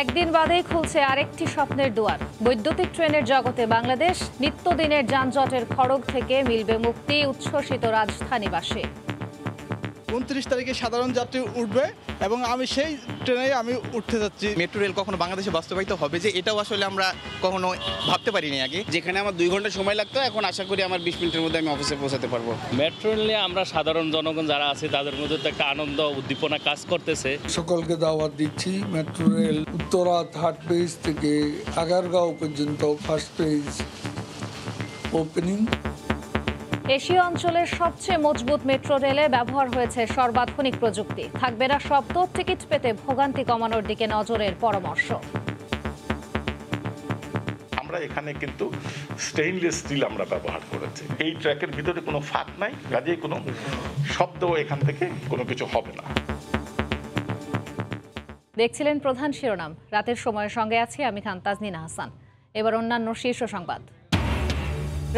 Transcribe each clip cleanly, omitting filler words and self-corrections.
একদিন বাদেই খুলছে আরেকটি স্বপ্নের দুয়ার। বৈদ্যুতিক ট্রেনের জগতে বাংলাদেশ। নিত্যদিনের যানজটের খড়গ থেকে মিলবে মুক্তি, উচ্ছ্বসিত রাজধানীবাসী। 29 তারিখে সাধারণ যাত্রী উঠবে এবং আমি সেই ট্রেনে উঠতে যাচ্ছি। মেট্রো রেল কখনো বাংলাদেশে বাস্তবায়িত হবে যে এটাও আসলে আমরা কখনো ভাবতে পারিনি আগে। যেখানে আমার 2 ঘন্টা সময় লাগতো, এখন আশা করি আমার 20 মিনিটের মধ্যে আমি অফিসে পৌঁছাতে পারবো। মেট্রো রেলে আমরা সাধারণ জনগণ যারা আছে তাদের মধ্যে তো একটা আনন্দ উদ্দীপনা কাজ করতেছে। সকলকে দাওয়াত দিচ্ছি। Metro rail Uttara 3rd page থেকে আগারগাঁও পর্যন্ত 1st পেজ ওপেনিং। এশীয় অঞ্চলের সবচেয়ে মজবুত মেট্রো রেলে ব্যবহার হয়েছে সর্বাধুনিক প্রযুক্তি। থাকবে না শব্দ, টিকিট পেতে ভোগান্তি কমানোর দিকে নজরের পরামর্শ। আমরা এখানে কিন্তু স্টেইনলেস স্টিল আমরা ব্যবহার করেছি। এই ট্র্যাকের ভিতরে কোনো ফাঁক নাই, কাজেই কোনো শব্দ এখান থেকে কোনো কিছু হবে না। দেখছিলেন প্রধান শিরোনাম। রাতের সময়ের সঙ্গে আছি আমি খান তাজনিনা হাসান। এবার অন্যান্য শীর্ষ সংবাদ।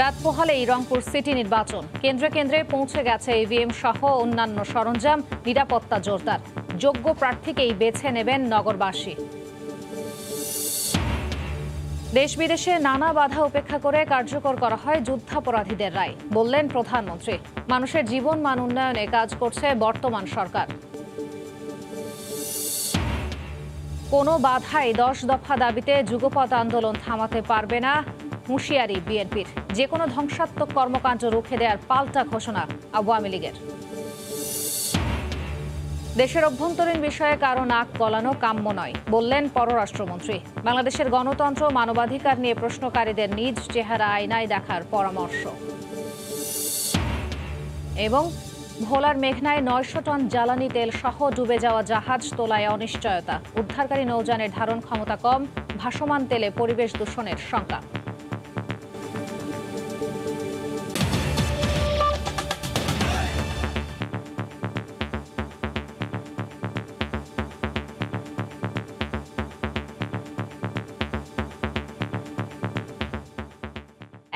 রাত পোহালেই রংপুর সিটি নির্বাচন। কেন্দ্রে কেন্দ্রে পৌঁছে গেছে ইভিএম সহ অন্যান্য সরঞ্জাম, নিরাপত্তা জোরদার। যোগ্য প্রার্থীকেই বেছে নেবেন নগরবাসী। দেশ বিদেশে নানা বাধা উপেক্ষা করে কার্যকর করা হয় যুদ্ধাপরাধীদের রায়, বললেন প্রধানমন্ত্রী। মানুষের জীবন মান উন্নয়নে কাজ করছে বর্তমান সরকার। কোনো বাধাই 10 দফা দাবিতে যুগপৎ আন্দোলন থামাতে পারবে না, হুঁশিয়ারি বিএনপির। যে কোনো ধ্বংসাত্মক কর্মকাণ্ড রুখে দেওয়ার পাল্টা ঘোষণা আওয়ামী লীগের। দেশের অভ্যন্তরীণ বিষয়ে কারো নাক গলানো কাম্য নয়, বললেন পররাষ্ট্রমন্ত্রী। বাংলাদেশের গণতন্ত্র মানবাধিকার নিয়ে প্রশ্নকারীদের নিজ চেহারা আয়নায় দেখার পরামর্শ। এবং ভোলার মেঘনায় 900 টন জ্বালানি তেল সহ ডুবে যাওয়া জাহাজ তোলায় অনিশ্চয়তা। উদ্ধারকারী নৌযানের ধারণ ক্ষমতা কম, ভাসমান তেলে পরিবেশ দূষণের শঙ্কা।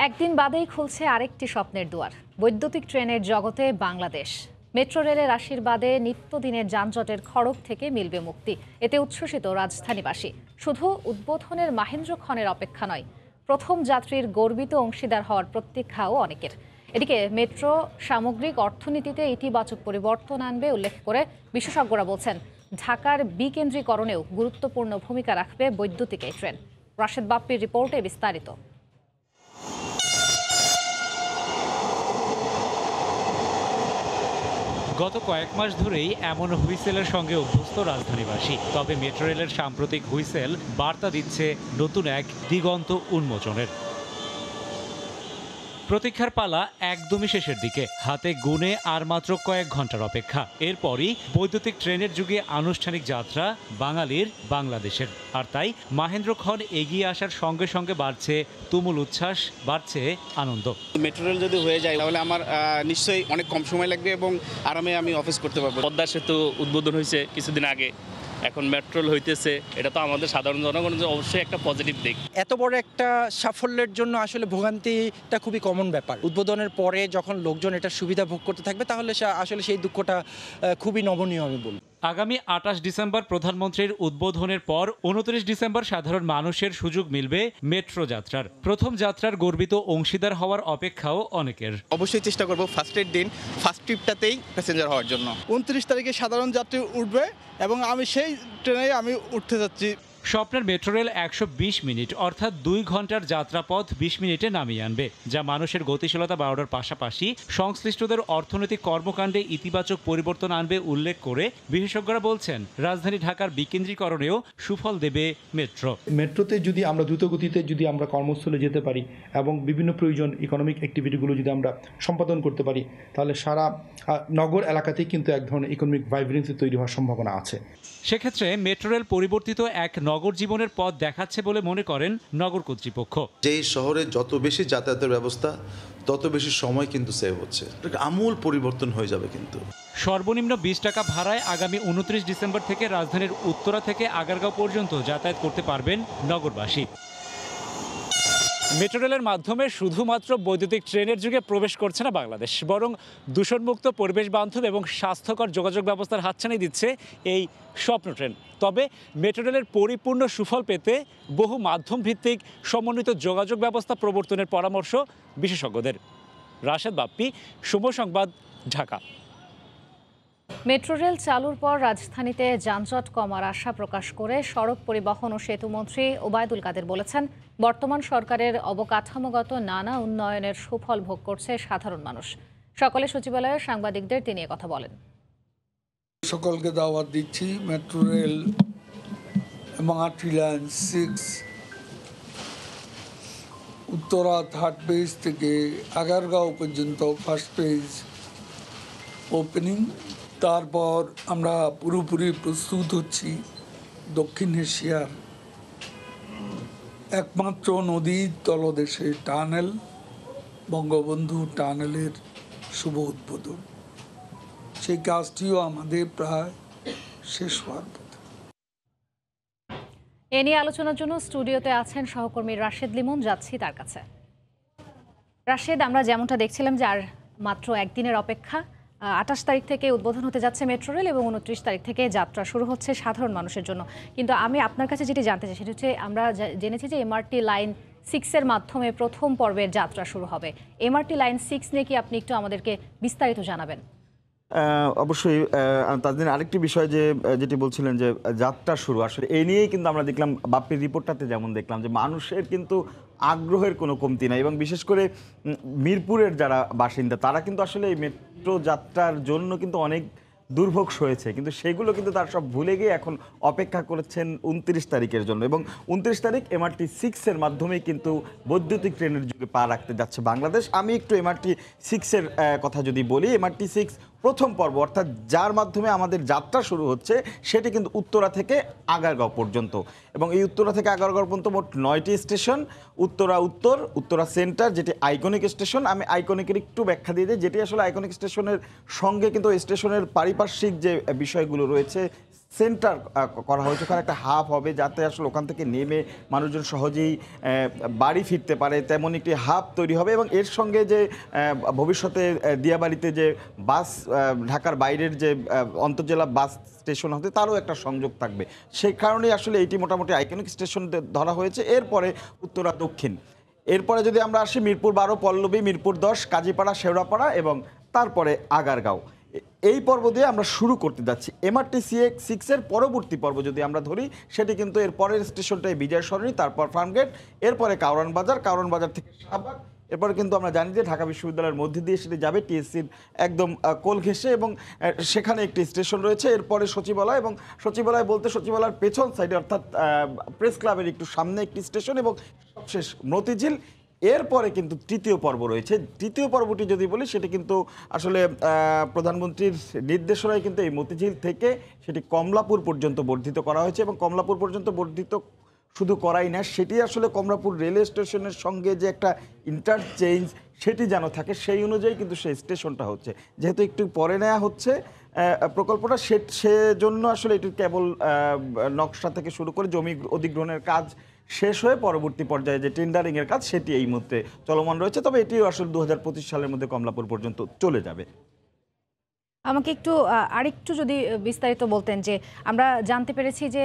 একদিন বাদেই খুলছে আরেকটি স্বপ্নের দুয়ার। বৈদ্যুতিক ট্রেনের জগতে বাংলাদেশ। মেট্রো রেলের আশীর্বাদে নিত্যদিনের যানজটের খড়গ থেকে মিলবে মুক্তি। এতে উচ্ছ্বসিত রাজধানীবাসী। শুধু উদ্বোধনের মাহেন্দ্রক্ষণের অপেক্ষা নয়, প্রথম যাত্রীর গর্বিত অংশীদার হওয়ার প্রতীক্ষাও অনেকের। এদিকে মেট্রো সামগ্রিক অর্থনীতিতে ইতিবাচক পরিবর্তন আনবে উল্লেখ করে বিশেষজ্ঞরা বলছেন, ঢাকার বিকেন্দ্রীকরণেও গুরুত্বপূর্ণ ভূমিকা রাখবে বৈদ্যুতিক এই ট্রেন। রাশেদ বাপ্পির রিপোর্টে বিস্তারিত। গত কয়েক মাস ধরেই এমন হুইসেলের সঙ্গে অভ্যস্ত রাজধানীবাসী। তবে মেট্রো রেলের সাম্প্রতিক হুইসেল বার্তা দিচ্ছে নতুন এক দিগন্ত উন্মোচনের। প্রতীক্ষার পালা একদমই শেষের দিকে। হাতে গুনে আর মাত্র কয়েক ঘন্টার অপেক্ষা। এরপরই বৈদ্যুতিক ট্রেনের যুগে আনুষ্ঠানিক যাত্রা বাঙালির বাংলাদেশের। আর তাই মাহেন্দ্রক্ষণ এগিয়ে আসার সঙ্গে সঙ্গে বাড়ছে তুমুল উচ্ছ্বাস, বাড়ছে আনন্দ। মেট্রো রেল যদি হয়ে যায় তাহলে আমার নিশ্চয়ই অনেক কম সময় লাগবে এবং আরামে আমি অফিস করতে পারবো। পদ্মা সেতু উদ্বোধন হয়েছে কিছুদিন আগে, এখন মেট্রো রেল হইতেছে। এটা তো আমাদের সাধারণ জনগণের অবশ্যই একটা পজিটিভ দিক। এত বড় একটা সাফল্যের জন্য আসলে ভোগান্তিটা খুবই কমন ব্যাপার। উদ্বোধনের পরে যখন লোকজন এটা সুবিধা ভোগ করতে থাকবে তাহলে আসলে সেই দুঃখটা খুবই নমনীয় আমি বলব। আগামী 28 ডিসেম্বর প্রধানমন্ত্রীর উদ্বোধনের পর 29 ডিসেম্বর সাধারণ মানুষের সুযোগ মিলবে মেট্রো যাত্রার। প্রথম যাত্রার গর্বিত অংশীদার হওয়ার অপেক্ষাও অনেকের। অবশ্যই চেষ্টা করব ফার্স্টের দিন ফার্স্ট ট্রিপটাতেই প্যাসেঞ্জার হওয়ার জন্য। 29 তারিখে সাধারণ যাত্রী উঠবে এবং আমি সেই ট্রেনে উঠতে যাচ্ছি। স্বপ্নের মেট্রো রেল 120 মিনিট অর্থাৎ 2 ঘন্টার যাত্রাপথ 20 মিনিটে নামিয়ে আনবে, যা মানুষের গতিশীলতা বাড়ানোর পাশাপাশি সংশ্লিষ্টদের অর্থনৈতিক কর্মকাণ্ডে ইতিবাচক পরিবর্তন আনবে উল্লেখ করে বিশেষজ্ঞরা বলছেন, রাজধানী ঢাকার বিকেন্দ্রীকরণেও সুফল দেবে মেট্রো। মেট্রোতে যদি আমরা দ্রুতগতিতে যদি আমরা কর্মস্থলে যেতে পারি এবং বিভিন্ন প্রয়োজন ইকোনমিক অ্যাক্টিভিটিগুলো যদি আমরা সম্পাদন করতে পারি, তাহলে সারা নগর এলাকাতেই কিন্তু এক ধরনের ইকোনমিক ভাইব্রেন্সি তৈরি হওয়ার সম্ভাবনা আছে। সেক্ষেত্রে মেট্রো রেল পরিবর্তিত এক নগর জীবনের পথ দেখাচ্ছে বলে মনে করেন নগর কর্তৃপক্ষ। যেই শহরে যত বেশি যাতায়াতের ব্যবস্থা তত বেশি সময় কিন্তু সেভ হচ্ছে, আমূল পরিবর্তন হয়ে যাবে। কিন্তু সর্বনিম্ন 20 টাকা ভাড়ায় আগামী 29 ডিসেম্বর থেকে রাজধানীর উত্তরা থেকে আগারগাঁও পর্যন্ত যাতায়াত করতে পারবেন নগরবাসী। মেট্রো রেলের মাধ্যমে শুধুমাত্র বৈদ্যুতিক ট্রেনের যুগে প্রবেশ করছে না বাংলাদেশ, বরং দূষণমুক্ত, পরিবেশ বান্ধব এবং স্বাস্থ্যকর যোগাযোগ ব্যবস্থার হাতছানি দিচ্ছে এই স্বপ্ন ট্রেন। তবে মেট্রো রেলের পরিপূর্ণ সুফল পেতে বহু মাধ্যম ভিত্তিক সমন্বিত যোগাযোগ ব্যবস্থা প্রবর্তনের পরামর্শ বিশেষজ্ঞদের। রাশেদ বাপ্পি, সময় সংবাদ, ঢাকা। মেট্রো রেল চালুর পর রাজধানীতে যানজট কমার আশা প্রকাশ করে সড়ক পরিবহন ও সেতুমন্ত্রী ওবায়দুল কাদের বলেছেন, বর্তমান সরকারের অবকাঠামোগত নানা উন্নয়নের সুফল ভোগ করছে সাধারণ মানুষ। সকালে সচিবালয়ে সাংবাদিকদের তিনি কথা বলেন। সকলকে দাওয়াত দিচ্ছি, মেট্রো রেল এবং RT line 6 Uttara 3rd page থেকে আগারগাঁও পর্যন্ত ফার্স্ট পেজ ওপেনিং। তারপর আমরা পুরোপুরি প্রস্তুত হচ্ছি দক্ষিণ এশিয়ার একমাত্র নদীর তলদেশে টানেল, বঙ্গবন্ধু টানেলের শুভ উদ্বোধন। সেই কাজটিও আমাদের প্রায় শেষ হওয়ার পথে। এ নিয়ে আলোচনার জন্য স্টুডিওতে আছেন সহকর্মী রাশেদ লিমন, যাচ্ছি তার কাছে। রাশেদ, আমরা যেমনটা দেখছিলাম যে আর মাত্র একদিনের অপেক্ষা, 28 তারিখ থেকে উদ্বোধন হতে যাচ্ছে মেট্রো রেল এবং 29 তারিখ থেকে যাত্রা শুরু হচ্ছে সাধারণ মানুষের জন্য। কিন্তু আমি আপনার কাছে যেটি জানতে চাই সেটা হচ্ছে, আমরা জেনেছি যে এমআরটি লাইন 6-এর মাধ্যমে প্রথম পর্বের যাত্রা শুরু হবে। এমআরটি লাইন 6 নিয়ে কি আপনি একটু আমাদেরকে বিস্তারিত জানাবেন? অবশ্যই তাদের আরেকটি বিষয় যেটি বলছিলেন যে যাত্রা শুরু, আসলে এই নিয়েই কিন্তু আমরা দেখলাম বাপ্পির রিপোর্টটাতে যেমন দেখলাম যে মানুষের কিন্তু আগ্রহের কোনো কমতি নাই, এবং বিশেষ করে মিরপুরের যারা বাসিন্দা তারা কিন্তু আসলে এই মেট্রো যাত্রার জন্য কিন্তু অনেক দুর্ভোগ সয়েছে, কিন্তু সেগুলো কিন্তু তারা সব ভুলে গিয়ে এখন অপেক্ষা করেছেন 29 তারিখের জন্য। এবং 29 তারিখ এমআরটি 6-এর মাধ্যমেই কিন্তু বৈদ্যুতিক ট্রেনের যুগে পা রাখতে যাচ্ছে বাংলাদেশ। আমি একটু এমআরটি 6-এর কথা যদি বলি, এমআরটি 6 প্রথম পর্ব, অর্থাৎ যার মাধ্যমে আমাদের যাত্রা শুরু হচ্ছে, সেটি কিন্তু উত্তরা থেকে আগারগাঁও পর্যন্ত। এবং এই উত্তরা থেকে আগারগাঁও পর্যন্ত মোট 9টি স্টেশন। উত্তরা উত্তর, উত্তরা সেন্টার যেটি আইকনিক স্টেশন, আমি আইকনিকের একটু ব্যাখ্যা দিয়ে দিই। যেটি আসলে আইকনিক স্টেশনের সঙ্গে কিন্তু স্টেশনের পারিপার্শ্বিক যে বিষয়গুলো রয়েছে সেন্টার করা হয়েছে, ওখানে একটা হাব হবে যাতে আসলে ওখান থেকে নেমে মানুষজন সহজেই বাড়ি ফিরতে পারে, তেমন একটি হাব তৈরি হবে। এবং এর সঙ্গে যে ভবিষ্যতে দিয়াবাড়িতে যে বাস, ঢাকার বাইরের যে অন্তর্জেলা বাস স্টেশন হবে, তারও একটা সংযোগ থাকবে। সেই কারণেই আসলে এইটি মোটামুটি আইকনিক স্টেশন ধরা হয়েছে। এরপরে উত্তরা দক্ষিণ, এরপরে যদি আমরা আসি মিরপুর 12, পল্লবী, মিরপুর 10, কাজীপাড়া, শেওড়াপাড়া এবং তারপরে আগারগাঁও। এই পর্ব দিয়ে আমরা শুরু করতে যাচ্ছি। এমআরটি 6-এর পরবর্তী পর্ব যদি আমরা ধরি, সেটি কিন্তু এর পরের স্টেশনটাই বিজয় সরণি, তারপর ফার্মগেট, এরপরে কারওয়ান বাজার থেকে শাহবাগ, এরপরে কিন্তু আমরা জানি যে ঢাকা বিশ্ববিদ্যালয়ের মধ্যে দিয়ে সেটি যাবে টিএসসির একদম কোল ঘেঁষে, এবং সেখানে একটি স্টেশন রয়েছে। এরপরে সচিবালয়, এবং সচিবালয় বলতে সচিবালয়ের পেছন সাইডে অর্থাৎ প্রেস ক্লাবের একটু সামনে একটি স্টেশন, এবং সবশেষ মতিঝিল। এরপরে কিন্তু তৃতীয় পর্ব রয়েছে। তৃতীয় পর্বটি যদি বলি, সেটি কিন্তু আসলে প্রধানমন্ত্রীর নির্দেশনায় কিন্তু এই মতিঝিল থেকে সেটি কমলাপুর পর্যন্ত বর্ধিত করা হয়েছে। এবং কমলাপুর পর্যন্ত বর্ধিত শুধু করাই না, সেটি আসলে কমলাপুর রেলওয়ে স্টেশনের সঙ্গে যে একটা ইন্টারচেঞ্জ সেটি যেন থাকে, সেই অনুযায়ী কিন্তু সেই স্টেশনটা হচ্ছে। যেহেতু একটু পরে নেওয়া হচ্ছে প্রকল্পটা, সেজন্য আসলে এটির কেবল নকশা থেকে শুরু করে জমি অধিগ্রহণের কাজ শেষ হয়ে পরবর্তী পর্যায়ে যে টেন্ডারিংয়ের কাজ সেটি এই মুহূর্তে চলমান রয়েছে। তবে এটিও আসলে 2025 সালের মধ্যে কমলাপুর পর্যন্ত চলে যাবে। আমাকে একটু আরেকটু যদি বিস্তারিত বলতেন, যে আমরা জানতে পেরেছি যে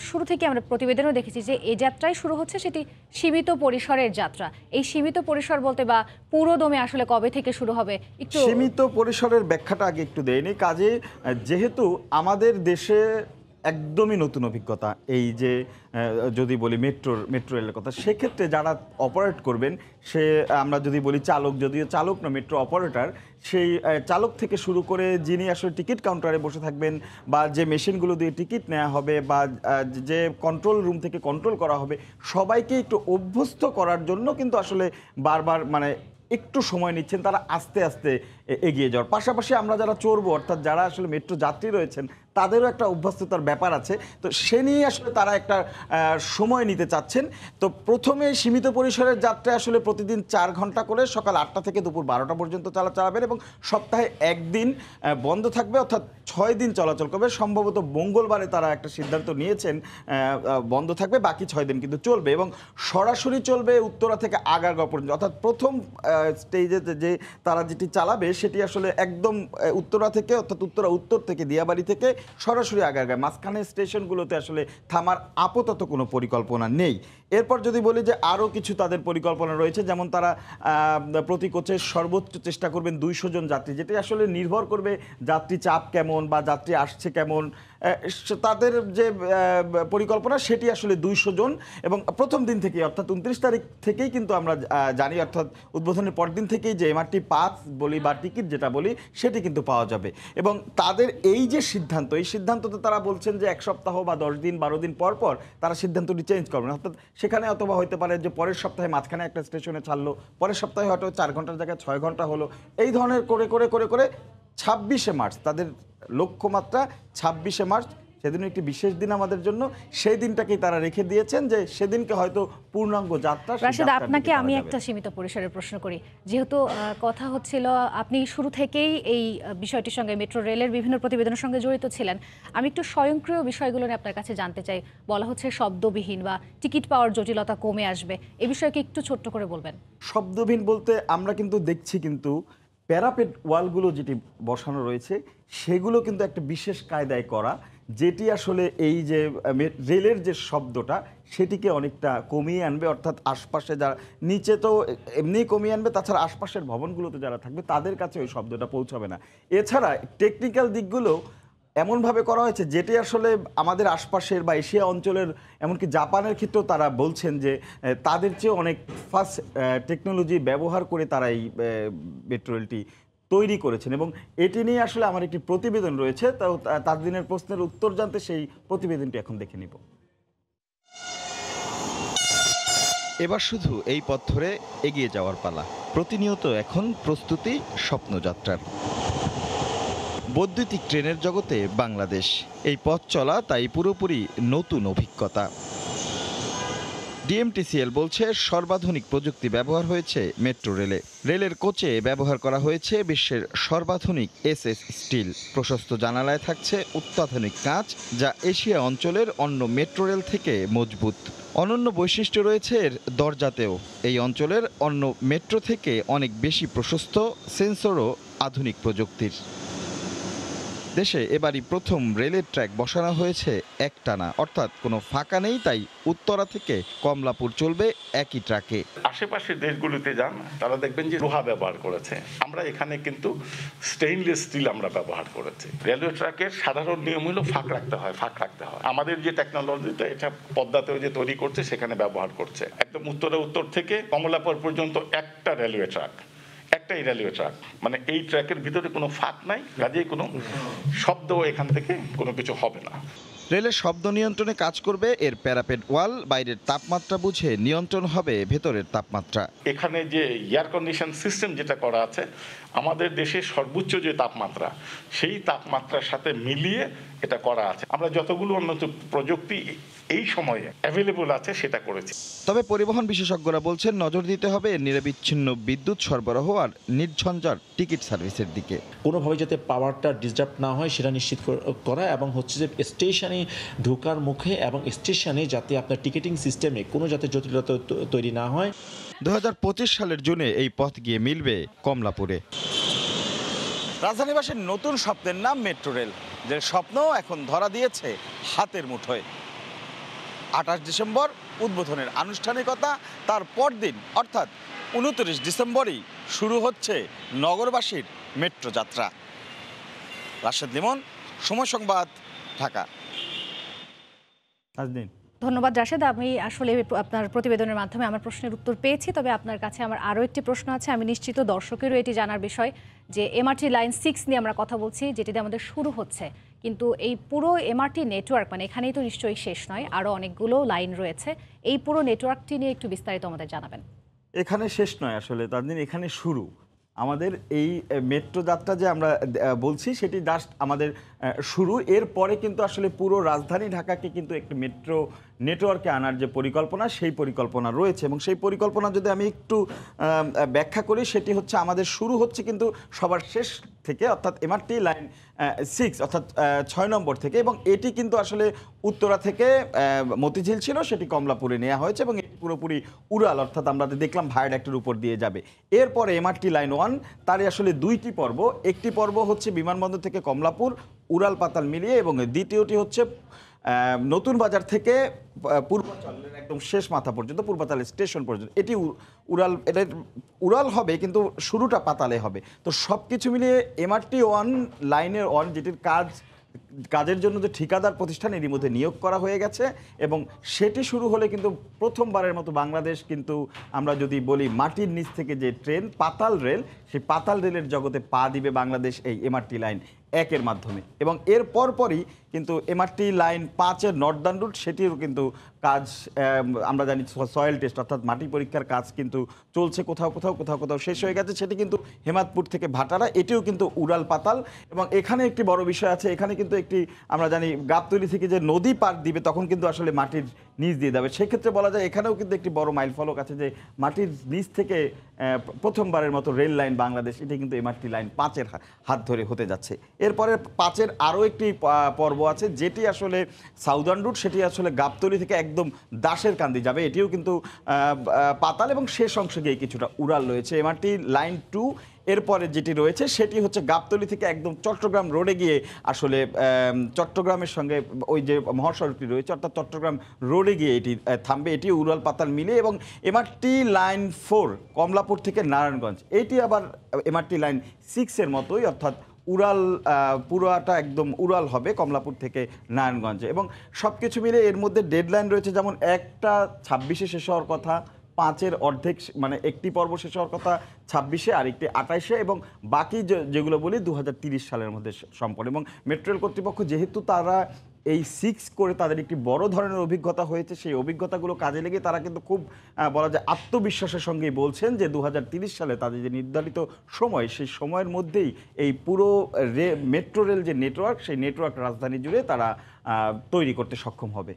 শুরু থেকে আমরা প্রতিবেদনও দেখেছি যে এই যাত্রায় শুরু হচ্ছে সেটি সীমিত পরিসরের যাত্রা। এই সীমিত পরিসর বলতে বা পুরোদমে আসলে কবে থেকে শুরু হবে একটু সীমিত পরিসরের ব্যাখ্যাটা আগে একটু দেয়নি। কাজে যেহেতু আমাদের দেশে একদমই নতুন অভিজ্ঞতা, এই যে যদি বলি মেট্রো রেলের কথা, সেক্ষেত্রে যারা অপারেট করবেন, সে আমরা যদি বলি চালক, যদিও চালক না মেট্রো অপারেটর, সেই চালক থেকে শুরু করে যিনি আসলে টিকিট কাউন্টারে বসে থাকবেন, বা যে মেশিনগুলো দিয়ে টিকিট নেওয়া হবে, বা যে কন্ট্রোল রুম থেকে কন্ট্রোল করা হবে, সবাইকে একটু অভ্যস্ত করার জন্য কিন্তু আসলে বারবার একটু সময় নিচ্ছেন তারা আস্তে আস্তে এগিয়ে যাওয়ার পাশাপাশি আমরা যারা চড়বো অর্থাৎ যারা আসলে মেট্রো যাত্রী রয়েছেন তাদেরও একটা অভ্যস্ততার ব্যাপার আছে। তো সে নিয়ে আসলে তারা একটা সময় নিতে চাচ্ছেন। তো প্রথমে সীমিত পরিসরের যাত্রা আসলে প্রতিদিন 4 ঘন্টা করে সকাল 8টা থেকে দুপুর 12টা পর্যন্ত চালাবেন এবং সপ্তাহে একদিন বন্ধ থাকবে, অর্থাৎ 6 দিন চলাচল করবে। সম্ভবত মঙ্গলবারে তারা একটা সিদ্ধান্ত নিয়েছেন বন্ধ থাকবে, বাকি 6 দিন কিন্তু চলবে এবং সরাসরি চলবে উত্তরা থেকে আগারগাঁও পর্যন্ত। অর্থাৎ প্রথম স্টেজে যে তারা যেটি চালাবে সেটি আসলে একদম উত্তরা থেকে, অর্থাৎ উত্তরা উত্তর থেকে দিয়াবাড়ি থেকে সরাসরি আগারগাঁও। মাঝখানে স্টেশনগুলোতে আসলে থামার আপাতত কোনো পরিকল্পনা নেই। এরপর যদি বলি যে আরও কিছু তাদের পরিকল্পনা রয়েছে, যেমন তারা প্রতি কোচে সর্বোচ্চ চেষ্টা করবেন 200 জন যাত্রী, যেটি আসলে নির্ভর করবে যাত্রী চাপ কেমন বা যাত্রী আসছে কেমন। তাদের যে পরিকল্পনা সেটি আসলে 200 জন এবং প্রথম দিন থেকে অর্থাৎ 29 তারিখ থেকেই কিন্তু আমরা জানি, অর্থাৎ উদ্বোধনের পর দিন থেকেই যে এমআরটি পাস বলি বা টিকিট যেটা বলি সেটি কিন্তু পাওয়া যাবে। এবং তাদের এই যে সিদ্ধান্ত, এই সিদ্ধান্ততে তারা বলছেন যে 1 সপ্তাহ বা 10 দিন 12 দিন পর পর তারা সিদ্ধান্তটি চেঞ্জ করবেন। অর্থাৎ সেখানে অথবা হতে পারে যে পরের সপ্তাহে মাঝখানে একটা স্টেশনে ছাড়লো, পরের সপ্তাহে হয়তো 4 ঘন্টার জায়গায় 6 ঘন্টা হলো, এই ধরনের করে 26শে মার্চ তাদের লক্ষ্যমাত্রা। 26শে মার্চ সেদিন একটি বিশেষ দিন আমাদের জন্য, সেই দিনটাকেই তারা রেখে দিয়েছেন যে সেদিনকে হয়তো পূর্ণাঙ্গ যাত্রা। রাশেদ, আপনাকে আমি একটা সীমিত পরিসরের প্রশ্ন করি। যেহেতু কথা হচ্ছিল আপনি শুরু থেকেই এই বিষয়টির সঙ্গে, মেট্রো রেলের বিভিন্ন প্রতিবেদনের সঙ্গে জড়িত ছিলেন, আমি একটু স্বয়ংক্রিয় বিষয়গুলো নিয়ে আপনার কাছে জানতে চাই। বলা হচ্ছে শব্দবিহীন বা টিকিট পাওয়ার জটিলতা কমে আসবে, এ বিষয়ে কি একটু ছোট্ট করে বলবেন? শব্দবিহীন বলতে আমরা কিন্তু দেখছি কিন্তু প্যারাপেট ওয়ালগুলো যেটি বসানো রয়েছে সেগুলো কিন্তু একটা বিশেষ কায়দায় করা, যেটি আসলে এই যে রেলের যে শব্দটা সেটিকে অনেকটা কমিয়ে আনবে। অর্থাৎ আশপাশে যারা নিচে তো এমনি কমিয়ে আনবে, তাছাড়া আশপাশের ভবনগুলোতে যারা থাকবে তাদের কাছে ওই শব্দটা পৌঁছাবে না। এছাড়া টেকনিক্যাল দিকগুলো এমনভাবে করা হয়েছে যেটি আসলে আমাদের আশপাশের বা এশিয়া অঞ্চলের, এমনকি জাপানের ক্ষেত্রেও তারা বলছেন যে তাদের চেয়ে অনেক ফাস্ট টেকনোলজি ব্যবহার করে তারা এই মেট্রো রেলটি তৈরি করেছেন। এবং এটি নিয়ে আসলে আমার একটি প্রতিবেদন রয়েছে, তাও তাজদিনের প্রশ্নের উত্তর জানতে সেই প্রতিবেদনটি এখন দেখে নিব। এবার শুধু এই পথ ধরে এগিয়ে যাওয়ার পালা। প্রতিনিয়ত এখন প্রস্তুতি স্বপ্নযাত্রার। বৈদ্যুতিক ট্রেনের জগতে বাংলাদেশ। এই পথ চলা তাই পুরোপুরি নতুন অভিজ্ঞতা। ডিএমটিসিএল বলছে সর্বাধুনিক প্রযুক্তি ব্যবহার হয়েছে মেট্রো রেলে। রেলের কোচে ব্যবহার করা হয়েছে বিশ্বের সর্বাধুনিক এসএস স্টিল। প্রশস্ত জানালায় থাকছে অত্যাধুনিক কাঁচ, যা এশিয়া অঞ্চলের অন্য মেট্রো রেল থেকে মজবুত। অনন্য বৈশিষ্ট্য রয়েছে এর দরজাতেও। এই অঞ্চলের অন্য মেট্রো থেকে অনেক বেশি প্রশস্ত, সেন্সরও আধুনিক প্রযুক্তির। দেশে এবারই প্রথম রেলের ট্র্যাক বসানো হয়েছে একটানা, অর্থাৎ কোনো ফাঁকা নেই। তাই উত্তরা থেকে কমলাপুর চলবে একই ট্র্যাকে। আশেপাশের দেশগুলোতে যান, তারা দেখবেন যে লোহা ব্যবহার করেছে। আমরা এখানে কিন্তু স্টেইনলেস স্টিল আমরা ব্যবহার করেছি। রেলওয়ে ট্র্যাকের সাধারণ নিয়ম হলো ফাঁক রাখতে হয়। আমাদের যে টেকনোলজিটা এটা পদ্মাতেও যে তৈরি করছে সেখানে ব্যবহার করছে। একদম উত্তর থেকে কমলাপুর পর্যন্ত একটা রেলওয়ে ট্র্যাক, একটাই রেলওয়ে ট্র্যাক, মানে এই ট্র্যাকের ভিতরে কোনো ফাঁক নাই, কাজেই কোনো শব্দ এখান থেকে কোনো কিছু হবে না। রেলের শব্দ নিয়ন্ত্রণে কাজ করবে এর প্যারাপেট ওয়াল। বাইরের তাপমাত্রা বুঝে নিয়ন্ত্রণ হবে ভেতরের তাপমাত্রা। এখানে যে এয়ার কন্ডিশন সিস্টেম যেটা করা আছে, আমাদের দেশের সর্বোচ্চ যে তাপমাত্রা সেই তাপমাত্রার সাথে মিলিয়ে এটা করা আছে। আমরা যতগুলো উন্নত প্রযুক্তি এই সময়ে অ্যাভেলেবল আছে সেটা করেছি। তবে পরিবহন বিশেষজ্ঞরা বলছেন নজর দিতে হবে এর নিরবিচ্ছিন্ন বিদ্যুৎ সরবরাহ আর নির্ঝঞ্ঝাট টিকিট সার্ভিসের দিকে। কোনোভাবে যাতে পাওয়ারটা ডিস্টার্ব না হয় সেটা নিশ্চিত করা, এবং হচ্ছে যে স্টেশনে ঢোকার মুখে এবং স্টেশনে যাতে আপনার টিকিটিং সিস্টেমে কোনো যাতে জটিলতা তৈরি না হয়। 2025 সালের জুনে এই পথ গিয়ে মিলবে কমলাপুরে। রাজধানীবাসীর নতুন স্বপ্নের নাম মেট্রো রেল, যে স্বপ্ন এখন ধরা দিয়েছে হাতের মুঠোয়। 28 ডিসেম্বর উদ্বোধনের আনুষ্ঠানিকতা, তার পরদিন অর্থাৎ 29 ডিসেম্বরই শুরু হচ্ছে নগরবাসীর মেট্রো যাত্রা। রাশেদ লিমন, সময় সংবাদ, ঢাকা। ধন্যবাদ রাশেদ। আমি আসলে আপনার প্রতিবেদনের মাধ্যমে আমার প্রশ্নের উত্তর পেয়েছি, তবে আপনার কাছে আমার আরও একটি প্রশ্ন আছে। আমি নিশ্চিত দর্শকেরও এটি জানার বিষয় যে এমআরটি লাইন 6 নিয়ে আমরা কথা বলছি, যেটিতে আমাদের শুরু হচ্ছে, কিন্তু এই পুরো এমআরটি নেটওয়ার্ক, মানে এখানেই তো নিশ্চয়ই শেষ নয়, আরও অনেকগুলো লাইন রয়েছে। এই পুরো নেটওয়ার্কটি নিয়ে একটু বিস্তারিত আমাদের জানাবেন। এখানে শেষ নয় আসলে তার দিন, এখানে শুরু। আমাদের এই মেট্রো যাত্রা যে আমরা বলছি সেটি জাস্ট আমাদের শুরু। এরপরে কিন্তু আসলে পুরো রাজধানী ঢাকাকে কিন্তু একটি মেট্রো নেটওয়ার্কে আনার যে পরিকল্পনা, সেই পরিকল্পনা রয়েছে। এবং সেই পরিকল্পনা যদি আমি একটু ব্যাখ্যা করি, সেটি হচ্ছে আমাদের শুরু হচ্ছে কিন্তু সবার শেষ থেকে, অর্থাৎ এমআরটি লাইন 6 অর্থাৎ 6 নম্বর থেকে। এবং এটি কিন্তু আসলে উত্তরা থেকে মতিঝিল ছিল, সেটি কমলাপুরে নেওয়া হয়েছে এবং এটি পুরোপুরি উড়াল, অর্থাৎ আমরা দেখলাম ভায়াডাক্টের উপর দিয়ে যাবে। এরপরে এমআরটি লাইন 1, তারই আসলে দুইটি পর্ব। একটি পর্ব হচ্ছে বিমানবন্দর থেকে কমলাপুর উড়াল পাতাল মিলিয়ে, এবং দ্বিতীয়টি হচ্ছে নতুন বাজার থেকে পূর্বাচলের একদম শেষ মাথা পর্যন্ত, পূর্বাচল স্টেশন পর্যন্ত। এটি উড়াল হবে, কিন্তু শুরুটা পাতালে হবে। তো সব কিছু মিলিয়ে এমআরটি 1 লাইনের 1, যেটির কাজের জন্য যে ঠিকাদার প্রতিষ্ঠান এরই মধ্যে নিয়োগ করা হয়ে গেছে, এবং সেটি শুরু হলে কিন্তু প্রথমবারের মতো বাংলাদেশ কিন্তু, আমরা যদি বলি মাটির নিচ থেকে যে ট্রেন পাতাল রেল, সেই পাতাল রেলের জগতে পা দিবে বাংলাদেশ এই এমআরটি লাইন 1-এর মাধ্যমে। এবং এর পরপরই কিন্তু এমআরটি লাইন 5-এর নর্দার্ন রুট, সেটিরও কিন্তু কাজ আমরা জানি সয়েল টেস্ট অর্থাৎ মাটি পরীক্ষার কাজ কিন্তু চলছে, কোথাও শেষ হয়ে গেছে। সেটি কিন্তু হেমাদপুর থেকে ভাটারা, এটিও কিন্তু উড়াল পাতাল। এবং এখানে একটি বড় বিষয় আছে, এখানে কিন্তু একটি আমরা জানি গাবতলী থেকে যে নদী পার দিবে তখন কিন্তু আসলে মাটির নিচ দিয়ে যাবে। সেক্ষেত্রে বলা যায় এখানেও কিন্তু একটি বড় মাইল ফলক আছে, যে মাটির নিচ থেকে প্রথমবারের মতো রেল লাইন বাংলাদেশ, এটি কিন্তু এমআরটি লাইন 5-এর হাত ধরে হতে যাচ্ছে। এরপরে 5-এর আরও একটি পর্ব আছে, যেটি আসলে সাউদার্ন রুট, সেটি আসলে গাবতলী থেকে একদম দাসের কান্দি যাবে। এটিও কিন্তু পাতাল, এবং শেষ অংশে গিয়ে কিছুটা উড়াল রয়েছে। এমআরটি লাইন 2 এরপরে যেটি রয়েছে সেটি হচ্ছে গাবতলী থেকে একদম চট্টগ্রাম রোডে গিয়ে আসলে চট্টগ্রামের সঙ্গে ওই যে মহাসড়কটি রয়েছে, অর্থাৎ চট্টগ্রাম রোডে গিয়ে এটি থামবে। এটি উড়াল পাতাল মিলে। এবং এমআরটি লাইন 4 কমলাপুর থেকে নারায়ণগঞ্জ, এটি আবার এমআরটি লাইন 6-এর মতোই, অর্থাৎ উড়াল পুরোটা একদম উড়াল হবে কমলাপুর থেকে নারায়ণগঞ্জে। এবং সব কিছু মিলে এর মধ্যে ডেডলাইন রয়েছে, যেমন একটা 26-এ শেষ হওয়ার কথা, 5-এর অর্ধেক মানে একটি পর্ব শেষ হওয়ার কথা 26-এ, আরেকটি 28-এ, এবং বাকি যেগুলো বলি 2030 সালের মধ্যে সম্পন্ন। এবং মেট্রো রেল কর্তৃপক্ষ যেহেতু তারা এই 6 করে তাদের একটি বড় ধরনের অভিজ্ঞতা হয়েছে, সেই অভিজ্ঞতাগুলো কাজে লেগে তারা কিন্তু খুব বলা যায় আত্মবিশ্বাসের সঙ্গেই বলছেন যে 2030 সালে তাদের যে নির্ধারিত সময়, সেই সময়ের মধ্যেই এই পুরো মেট্রো রেল যে নেটওয়ার্ক, সেই নেটওয়ার্ক রাজধানী জুড়ে তারা তৈরি করতে সক্ষম হবে।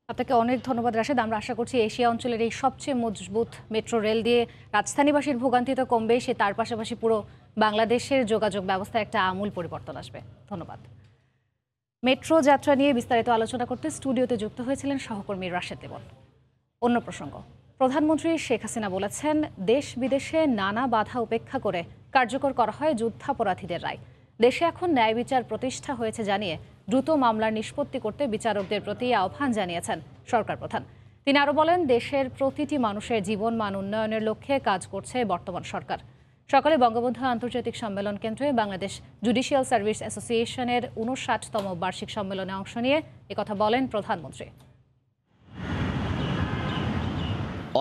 আপনাকে অনেক ধন্যবাদ রাশেদ। আমরা আশা করছি এশিয়া অঞ্চলের এই সবচেয়ে মজবুত মেট্রো রেল দিয়ে রাজধানীবাসীর ভোগান্তি তো কমবেই, সে তার পাশাপাশি পুরো বাংলাদেশের যোগাযোগ ব্যবস্থায় একটা আমূল পরিবর্তন আসবে। ধন্যবাদ। মেট্রো যাত্রা নিয়ে বিস্তারিত আলোচনা করতে স্টুডিওতে যুক্ত হয়েছিলেন সহকর্মী রাশেদ দেবন। অন্য প্রসঙ্গ, প্রধানমন্ত্রী শেখ হাসিনা বলেছেন, দেশ বিদেশে নানা বাধা উপেক্ষা করে কার্যকর করা হয় যুদ্ধাপরাধীদের রায়। দেশে এখন ন্যায় বিচার প্রতিষ্ঠা হয়েছে জানিয়ে দ্রুত মামলার নিষ্পত্তি করতে বিচারকদের প্রতি আহ্বান জানিয়েছেন সরকার প্রধান। তিনি আরও বলেন, দেশের প্রতিটি মানুষের জীবনমান উন্নয়নের লক্ষ্যে কাজ করছে বর্তমান সরকার। সকালে বঙ্গবন্ধু আন্তর্জাতিক সম্মেলন কেন্দ্রে বাংলাদেশ জুডিশিয়াল সার্ভিস অ্যাসোসিয়েশনের 59তম বার্ষিক সম্মেলনে অংশ নিয়ে একথা বলেন প্রধানমন্ত্রী।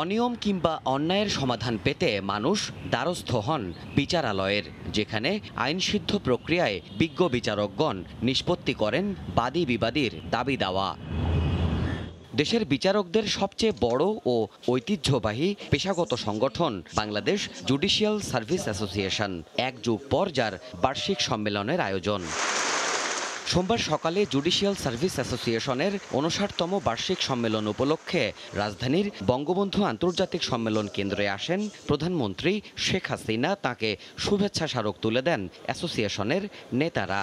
অনিয়ম কিংবা অন্যায়ের সমাধান পেতে মানুষ দ্বারস্থ হন বিচারালয়ের, যেখানে আইনসিদ্ধ প্রক্রিয়ায় বিজ্ঞ বিচারকগণ নিষ্পত্তি করেন বাদী বিবাদীর দাবি দাওয়া। দেশের বিচারকদের সবচেয়ে বড় ও ঐতিহ্যবাহী পেশাগত সংগঠন বাংলাদেশ জুডিশিয়াল সার্ভিস অ্যাসোসিয়েশন, এক যুগ পর যার বার্ষিক সম্মেলনের আয়োজন। সোমবার সকালে জুডিশিয়াল সার্ভিস অ্যাসোসিয়েশনের 59তম বার্ষিক সম্মেলন উপলক্ষে রাজধানীর বঙ্গবন্ধু আন্তর্জাতিক সম্মেলন কেন্দ্রে আসেন প্রধানমন্ত্রী শেখ হাসিনা। তাকে শুভেচ্ছা স্মারক তুলে দেন অ্যাসোসিয়েশনের নেতারা।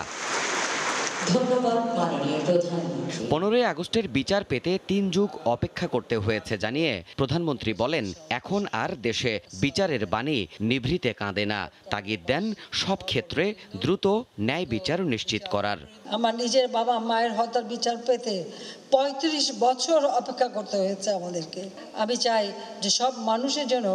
15 আগস্টের বিচার পেতে 3 যুগ অপেক্ষা করতে হয়েছে জানিয়ে প্রধানমন্ত্রী বলেন, এখন আর দেশে বিচারের বাণী নিভৃতে কাঁদে না। তাগিদ দেন সব ক্ষেত্রে দ্রুত ন্যায় বিচার নিশ্চিত করার। আমার নিজের বাবা মায়ের হত্যার বিচার পেতে 35 বছর অপেক্ষা করতে হয়েছে আমাদেরকে। আমি চাই যে সব মানুষের জন্য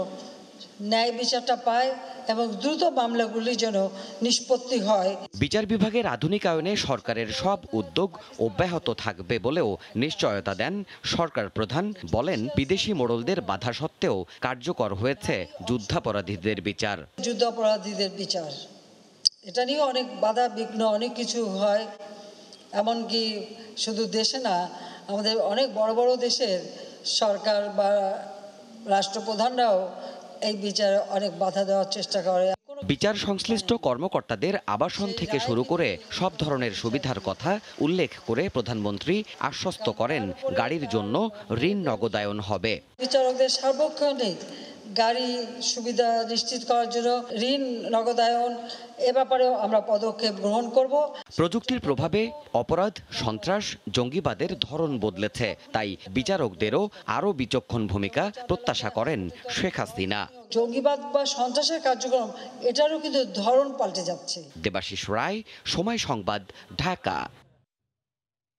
ন্যায় বিচারটা পায় এবং দ্রুত মামলাগুলি যেন নিষ্পত্তি হয়। বিচার বিভাগের আধুনিকায়নে সরকারের সব উদ্যোগ অব্যাহত থাকবে বলেও নিশ্চয়তা দেন সরকার প্রধান। বলেন, বিদেশি মোড়লদের বাধা সত্ত্বেও কার্যকর হয়েছে যুদ্ধাপরাধীদের বিচার। যুদ্ধাপরাধীদের বিচার, এটা নিয়ে অনেক বাধা বিঘ্ন অনেক কিছু হয়, এমনকি শুধু দেশে না, আমাদের অনেক বড় বড় দেশের সরকার বা রাষ্ট্রপ্রধানরাও এই বিচারে অনেক বাধা দেওয়ার চেষ্টা করে। বিচার সংশ্লিষ্ট কর্মকর্তাদের আবাসন থেকে শুরু করে সব ধরনের সুবিধার কথা উল্লেখ করে প্রধানমন্ত্রী আশ্বস্ত করেন গাড়ির জন্য ঋণ নগদায়ন হবে। বিচারকদের সার্বক্ষণিক গাড়ি সুবিধা নিশ্চিত করার জন্য ঋণ নগদায়ন এ ব্যাপারেও আমরা পদক্ষেপ গ্রহণ করব। প্রযুক্তির প্রভাবে অপরাধ, সন্ত্রাস, জঙ্গিবাদের ধরন বদলেছে, তাই বিচারকদেরও আরও বিচক্ষণ ভূমিকা প্রত্যাশা করেন শেখ হাসিনা। জঙ্গিবাদ বা সন্ত্রাসের কার্যক্রম এটারও কিন্তু ধরন পাল্টে যাচ্ছে। দেবাশিস রায়, সময় সংবাদ, ঢাকা।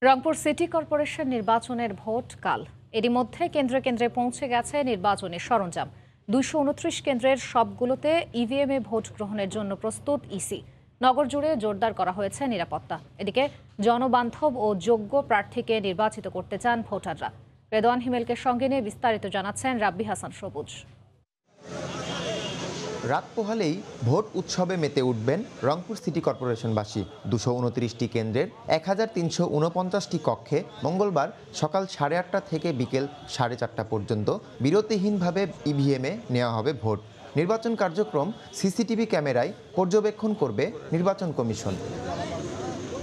রংপুর সিটি কর্পোরেশন নির্বাচনের ভোট কাল। এরই মধ্যে কেন্দ্রে কেন্দ্রে পৌঁছে গেছে নির্বাচনী সরঞ্জাম। 229 কেন্দ্রের সবগুলোতে ইভিএমে ভোট গ্রহণের জন্য প্রস্তুত ইসি। নগর জুড়ে জোরদার করা হয়েছে নিরাপত্তা। এদিকে জনবান্ধব ও যোগ্য প্রার্থীকে নির্বাচিত করতে চান ভোটাররা। রেদওয়ান হিমেলকে সঙ্গে নিয়ে বিস্তারিত জানাচ্ছেন রাব্বি হাসান সবুজ। রাত পোহালেই ভোট উৎসবে মেতে উঠবেন রংপুর সিটি কর্পোরেশনবাসী। 229টি কেন্দ্রের 1349টি কক্ষে মঙ্গলবার সকাল 8:30 থেকে বিকেল 4:30 পর্যন্ত বিরতিহীনভাবে ইভিএমে নেওয়া হবে ভোট। নির্বাচন কার্যক্রম সিসিটিভি ক্যামেরায় পর্যবেক্ষণ করবে নির্বাচন কমিশন।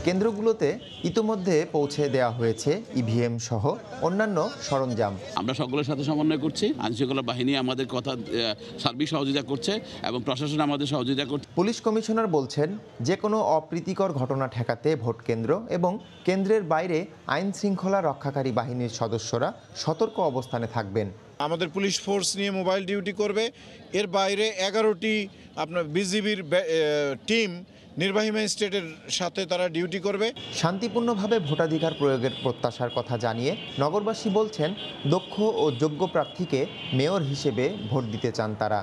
কেন্দ্রগুলোতে ইতোমধ্যে পৌঁছে দেওয়া হয়েছে ইভিএম সহ অন্যান্য সরঞ্জাম। আমরা সকলের সাথে সমন্বয় করছি, আইনশৃঙ্খলা বাহিনী আমাদের কথা সার্বিক সহযোগিতা করছে এবং প্রশাসন আমাদের সহযোগিতা করছে। পুলিশ কমিশনার বলছেন, যে কোনো অপ্রীতিকর ঘটনা ঠেকাতে ভোট কেন্দ্র এবং কেন্দ্রের বাইরে আইন শৃঙ্খলা রক্ষাকারী বাহিনীর সদস্যরা সতর্ক অবস্থানে থাকবেন। আমাদের পুলিশ ফোর্স নিয়ে মোবাইল ডিউটি করবে। এর বাইরে 11টি আপনার বিজিবির টিম নির্বাহী ম্যাজিস্ট্রেটের সাথে তারা ডিউটি করবে। শান্তিপূর্ণভাবে ভোটাধিকার প্রয়োগের প্রত্যাশার কথা জানিয়ে নগরবাসী বলছেন, দক্ষ ও যোগ্য প্রার্থীকে মেয়র হিসেবে ভোট দিতে চান তারা।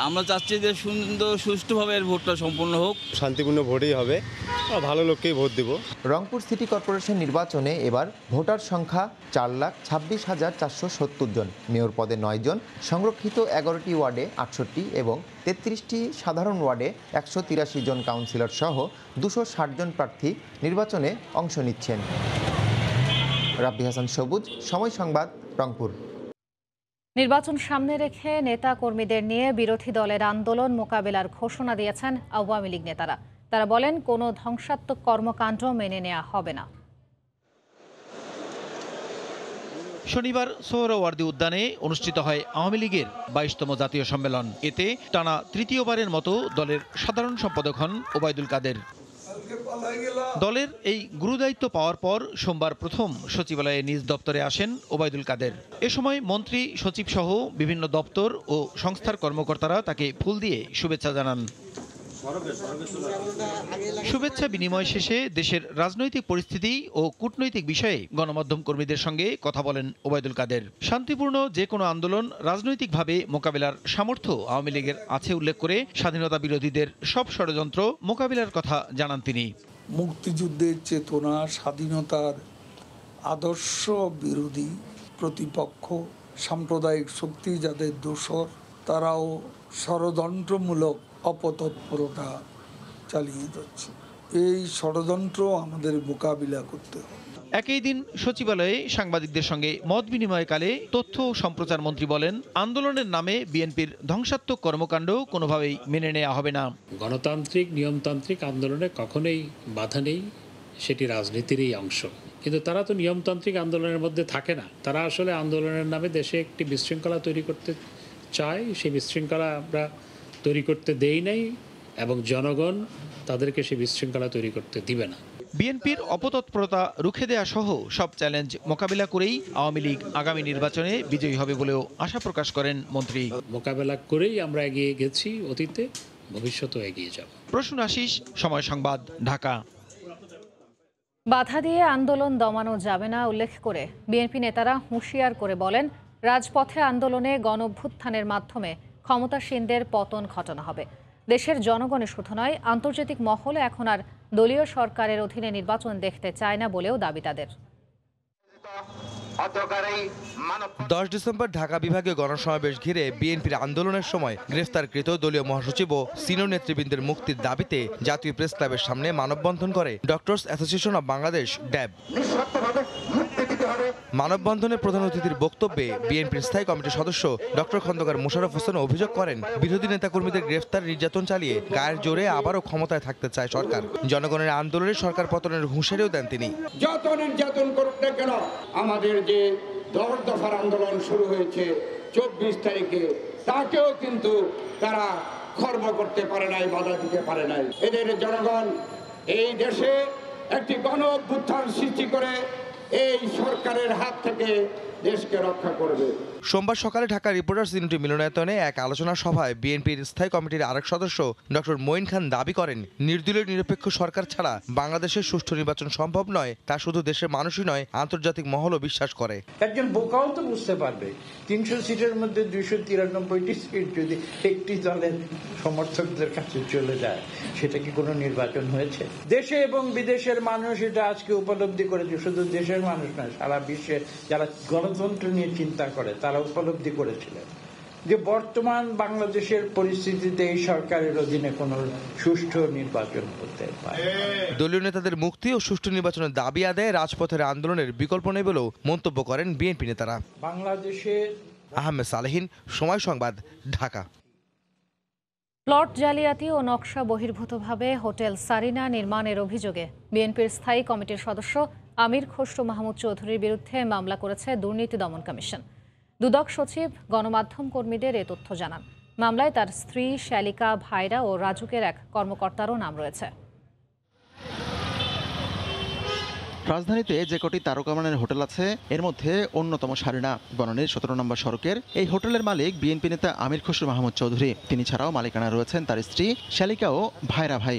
আমরা চাচ্ছি যে সুন্দর সুষ্ঠুভাবে ভোটটা সম্পন্ন হোক, শান্তিপূর্ণ ভোটই হবে, ভালো লোককেই ভোট দেব। রংপুর সিটি কর্পোরেশন নির্বাচনে এবার ভোটার সংখ্যা 4,26,470 জন। মেয়র পদে 9 জন, সংরক্ষিত 11টি ওয়ার্ডে 68 এবং 33টি সাধারণ ওয়ার্ডে 183 জন কাউন্সিলর সহ 260 জন প্রার্থী নির্বাচনে অংশ নিচ্ছেন। রাব্বি হাসান সবুজ, সময় সংবাদ, রংপুর। নির্বাচন সামনে রেখে নেতা কর্মীদের নিয়ে বিরোধী দলের আন্দোলন মোকাবেলার ঘোষণা দিয়েছেন আওয়ামী লীগ নেতারা। তারা বলেন, কোনো ধ্বংসাত্মক কর্মকাণ্ড মেনে নেওয়া হবে না। শনিবার সোহরাওয়ার্দী উদ্যানে অনুষ্ঠিত হয় আওয়ামী লীগের 22তম জাতীয় সম্মেলন। এতে টানা তৃতীয়বারের মতো দলের সাধারণ সম্পাদক হন ওবায়দুল কাদের। দলের এই গুরুদায়িত্ব পাওয়ার পর সোমবার প্রথম সচিবালয়ে নিজ দপ্তরে আসেন ওবায়দুল কাদের। এ সময় মন্ত্রী, সচিব সহ বিভিন্ন দপ্তর ও সংস্থার কর্মকর্তারা তাকে ফুল দিয়ে শুভেচ্ছা জানান। শুভেচ্ছা বিনিময় শেষে দেশের রাজনৈতিক পরিস্থিতি ও কূটনৈতিক বিষয়ে গণমাধ্যম কর্মীদের সঙ্গে কথা বলেন ওবায়দুল কাদের। শান্তিপূর্ণ যে কোনো আন্দোলন রাজনৈতিকভাবে মোকাবিলার সামর্থ্য আওয়ামী লীগের আছে উল্লেখ করে স্বাধীনতা বিরোধীদের সব ষড়যন্ত্র মোকাবিলার কথা জানান তিনি। মুক্তিযুদ্ধের চেতনা, স্বাধীনতার আদর্শ বিরোধী প্রতিপক্ষ, সাম্প্রদায়িক শক্তি যাদের দোসর, তারাও ষড়যন্ত্রমূলক অপতৎপরতা চালিয়ে যাচ্ছে। এই ষড়যন্ত্র আমাদের মোকাবিলা করতে হবে। একই দিন সচিবালয়ে সাংবাদিকদের সঙ্গে মত বিনিময়কালে তথ্য ও সম্প্রচার মন্ত্রী বলেন, আন্দোলনের নামে বিএনপির ধ্বংসাত্মক কর্মকাণ্ড কোনোভাবেই মেনে নেওয়া হবে না। গণতান্ত্রিক নিয়মতান্ত্রিক আন্দোলনে কখনোই বাধা নেই, সেটি রাজনীতিরই অংশ। কিন্তু তারা তো নিয়মতান্ত্রিক আন্দোলনের মধ্যে থাকে না। তারা আসলে আন্দোলনের নামে দেশে একটি বিশৃঙ্খলা তৈরি করতে চায়। সেই বিশৃঙ্খলা আমরা তৈরি করতে দেই নাই এবং জনগণ তাদেরকে সেই বিশৃঙ্খলা তৈরি করতে দিবে না। বিএনপির অপতৎপরতা রুখে দেয়া সহ সব চ্যালেঞ্জ মোকাবিলা করেই আওয়ামী লীগ আগামী নির্বাচনে বিজয়ী হবে বলেও আশা প্রকাশ করেন মন্ত্রী। মোকাবেলা করেই আমরা এগিয়ে গেছি অতীতে, ভবিষ্যতেও এগিয়ে যাব। প্রসূন আশিস, সময় সংবাদ, ঢাকা। বাধা দিয়ে আন্দোলন দমানো যাবে না উল্লেখ করে বিএনপি নেতারা হুঁশিয়ার করে বলেন, রাজপথে আন্দোলনে গণঅভ্যুত্থানের মাধ্যমে ক্ষমতাসীনদের পতন ঘটানো হবে। দেশের জনগণের শুধু নয়, আন্তর্জাতিক মহলে এখন আর দলীয় সরকারের অধীনে নির্বাচন দেখতে চায় না বলেও দাবি তাদের। 10 ডিসেম্বর ঢাকা বিভাগীয় গণসমাবেশ ঘিরে বিএনপির আন্দোলনের সময় গ্রেফতারকৃত দলীয় মহাসচিব ও সিনিয়র নেতৃবৃন্দের মুক্তির দাবিতে জাতীয় প্রেস ক্লাবের সামনে মানববন্ধন করে ডক্টরস অ্যাসোসিয়েশন অব বাংলাদেশ ড্যাব। মানববন্ধনে প্রধান অতিথির বক্তব্যে বিএনপির স্থায়ী কমিটির সদস্য ডক্টর খন্দকার মোশাররফ হোসেন অভিযোগ করেন, বিরোধী নেতাকর্মীদের গ্রেফতার, নির্যাতন চালিয়ে গায়ের জোরে আবারও ক্ষমতায় থাকতে চায় সরকার। জনগণের আন্দোলনে সরকার পতনের হুঁশিয়ারিও দেন তিনি। যত নির্যাতন করুক না কেন, আমাদের যে 10 দফার আন্দোলন শুরু হয়েছে 24 তারিখে, তাকেও কিন্তু তারা খর্ব করতে পারে নাই, বাধা দিতে পারে নাই। এদের জনগণ এই দেশে একটি গণ অভ্যুত্থান সৃষ্টি করে এই সরকারের হাত থেকে দেশকে রক্ষা করবে। সোমবার সকালে ঢাকা রিপোর্টার্স ইউনিটি মিলনায়তনে এক আলোচনা সভায় বিএনপির স্থায়ী কমিটির আরেক সদস্য ডক্টর মঈন খান দাবি করেন, নির্দলীয় নিরপেক্ষ সরকার ছাড়া বাংলাদেশের সুষ্ঠু নির্বাচন সম্ভব নয়। তা শুধু দেশের মানুষই নয়, আন্তর্জাতিক মহলও বিশ্বাস করে। একজন বোকাও তো বুঝতে পারবে 300 সিটের মধ্যে 293টি সিট যদি একটি দলের সমর্থকদের কাছে চলে যায়, সেটা কি কোনো নির্বাচন হয়েছে? দেশে এবং বিদেশের মানুষ এটা আজকে উপলব্ধি করেছে। শুধু দেশের মানুষ নয়, সারা বিশ্বে যারা গণতন্ত্র নিয়ে চিন্তা করে তারা উপলব্ধি করেছিলেন যে বর্তমান বাংলাদেশের পরিস্থিতিতে এই সরকারের অধীনে কোন সুষ্ঠু নির্বাচন হতে পারে। দলীয় নেতাদের মুক্তি ও সুষ্ঠু নির্বাচনের দাবি আদায়ে রাজপথের আন্দোলনের বিকল্প নেই বলেও মন্তব্য করেন বিএনপি নেতারা। বাংলাদেশে আহমেদ সালেহীন, সময় সংবাদ, ঢাকা। প্লট জালিয়াতি ও নকশা বহির্ভূতভাবে হোটেল সারিনা নির্মাণের অভিযোগে বিএনপির স্থায়ী কমিটির সদস্য আমির খসরু মাহমুদ চৌধুরীর বিরুদ্ধে মামলা করেছে দুর্নীতি দমন কমিশন। দুদক সচিব গণমাধ্যম কর্মীদের এ তথ্য জানান। মামলায় তার স্ত্রী শ্যালিকা, ভাইরা ও রাজুকের এক কর্মকর্তারও নাম রয়েছে। রাজধানীতে যে কটি তারকামানের হোটেল আছে এর মধ্যে অন্যতম সারিনা। বনানীর 17 নম্বর সড়কের এই হোটেলের মালিক বিএনপি নেতা আমির খসরু মাহমুদ চৌধুরী। তিনি ছাড়াও মালিকানা রয়েছেন তার স্ত্রী শ্যালিকা ও ভাইরা ভাই।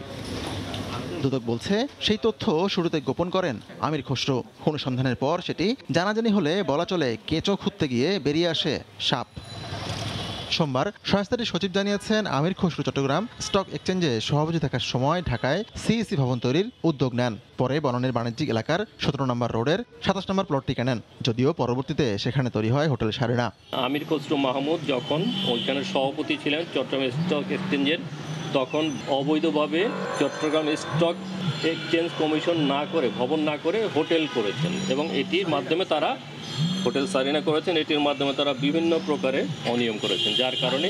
দুদক বলছে সেই তথ্য শুরুতে গোপন করেন আমির খসরু। অনুসন্ধানের পর সেটি জানাজানি হলে বলা চলে কেঁচো খুঁড়তে গিয়ে বেরিয়ে আসে সাপ। সোমবার সংস্থাটির সচিব জানিয়েছেন, আমির খসরু চট্টগ্রাম স্টক এক্সচেঞ্জে সভাপতি থাকার সময় ঢাকায় সিইসি ভবন তৈরির উদ্যোগ নেন। পরে বনানীর বাণিজ্যিক এলাকার 17 নম্বর রোডের 27 নম্বর প্লটটি কেনেন, যদিও পরবর্তীতে সেখানে তৈরি হয় হোটেল সারিনা। আমির খসরু মাহমুদ যখন ওইখানে সভাপতি ছিলেন চট্টগ্রাম স্টক এক্সচেঞ্জের, তখন অবৈধভাবে চট্টগ্রাম স্টক এক্সচেঞ্জ কমিশন না করে, ভবন না করে হোটেল করেছেন এবং এটির মাধ্যমে তারা হোটেল সারিনা করেছেন। এটির মাধ্যমে তারা বিভিন্ন প্রকারে অনিয়ম করেছেন, যার কারণে